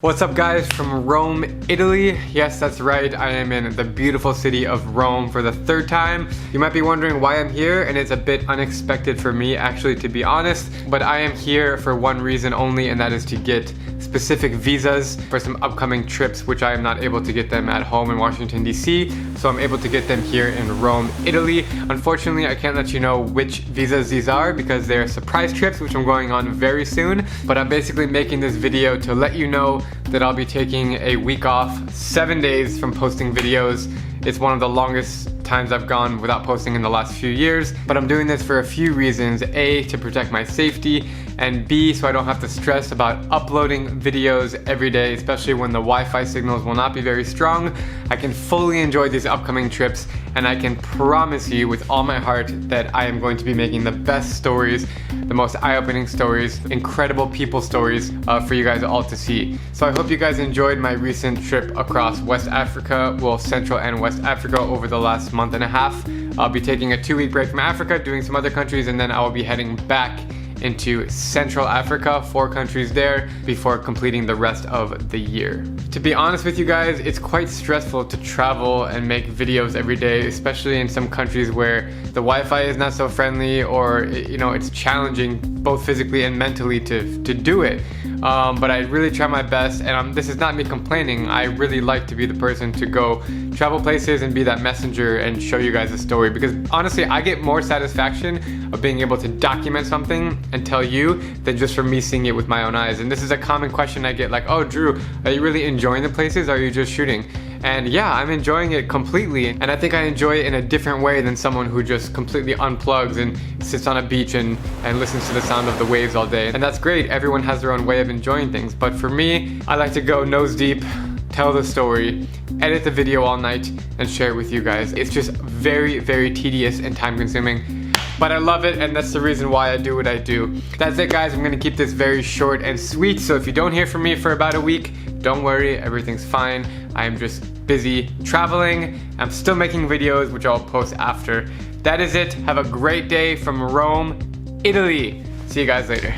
What's up guys from Rome, Italy? Yes, that's right, I am in the beautiful city of Rome for the third time. You might be wondering why I'm here, and it's a bit unexpected for me actually, to be honest, but I am here for one reason only, and that is to get specific visas for some upcoming trips, which I am not able to get them at home in Washington DC, so I'm able to get them here in Rome, Italy. Unfortunately, I can't let you know which visas these are because they're surprise trips, which I'm going on very soon, but I'm basically making this video to let you know that I'll be taking a week off, 7 days from posting videos. It's one of the longest times I've gone without posting in the last few years, but I'm doing this for a few reasons. A, to protect my safety, and B, so I don't have to stress about uploading videos every day, especially when the Wi-Fi signals will not be very strong. I can fully enjoy these upcoming trips, and I can promise you with all my heart that I am going to be making the best stories, the most eye-opening stories, incredible people stories for you guys all to see. So I hope you guys enjoyed my recent trip across West Africa, well, Central and West Africa over the last month and a half. I'll be taking a 2-week break from Africa, doing some other countries, and then I will be heading back into Central Africa, 4 countries there, before completing the rest of the year. To be honest with you guys, it's quite stressful to travel and make videos every day, especially in some countries where the Wi-Fi is not so friendly, or it's challenging both physically and mentally to do it. But I really try my best, and this is not me complaining. I really like to be the person to go travel places and be that messenger and show you guys a story, because honestly I get more satisfaction of being able to document something and tell you than just from me seeing it with my own eyes. And this is a common question I get, like, oh Drew, are you really enjoying the places, or are you just shooting? And yeah, I'm enjoying it completely, and I think I enjoy it in a different way than someone who just completely unplugs and sits on a beach and listens to the sound of the waves all day. And that's great, everyone has their own way of enjoying things, but for me, I like to go nose deep, tell the story, edit the video all night, and share it with you guys. It's just very, very tedious and time consuming, but I love it, and that's the reason why I do what I do. That's it guys, I'm gonna keep this very short and sweet, so if you don't hear from me for about a week, don't worry, everything's fine. I'm just busy traveling. I'm still making videos, which I'll post after. That is it. Have a great day from Rome, Italy. See you guys later.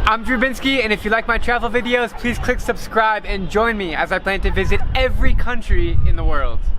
I'm Drew Binsky, and if you like my travel videos, please click subscribe and join me as I plan to visit every country in the world.